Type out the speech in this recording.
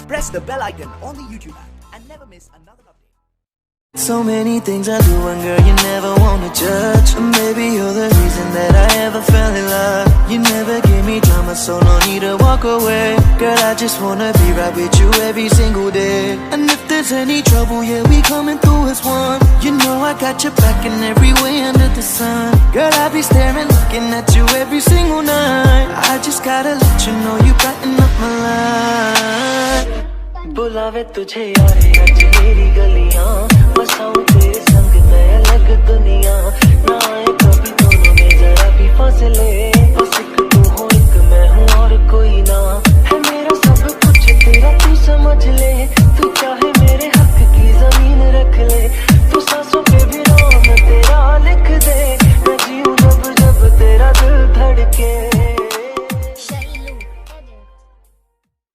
press the bell icon on the YouTube app and never miss another update. So many things I do and girl you never wanna judge. Maybe you're the reason that I ever fell in love. You never gave me drama, so no need to walk away. Girl, I just wanna be right with you every single day. And if there's any trouble, yeah, we coming through as one. You know I got your back in every way under the sun. Girl, I be staring, looking at you every single night. I just gotta let you know you brighten up my life. बुलावे तुझे यार आज मेरी गलियां, बसाऊं तेरे संग मैं अलग दुनिया। ना आए कभी दोनों में जरा भी फासले, बस एक तू हो एक मैं हूँ और कोई ना।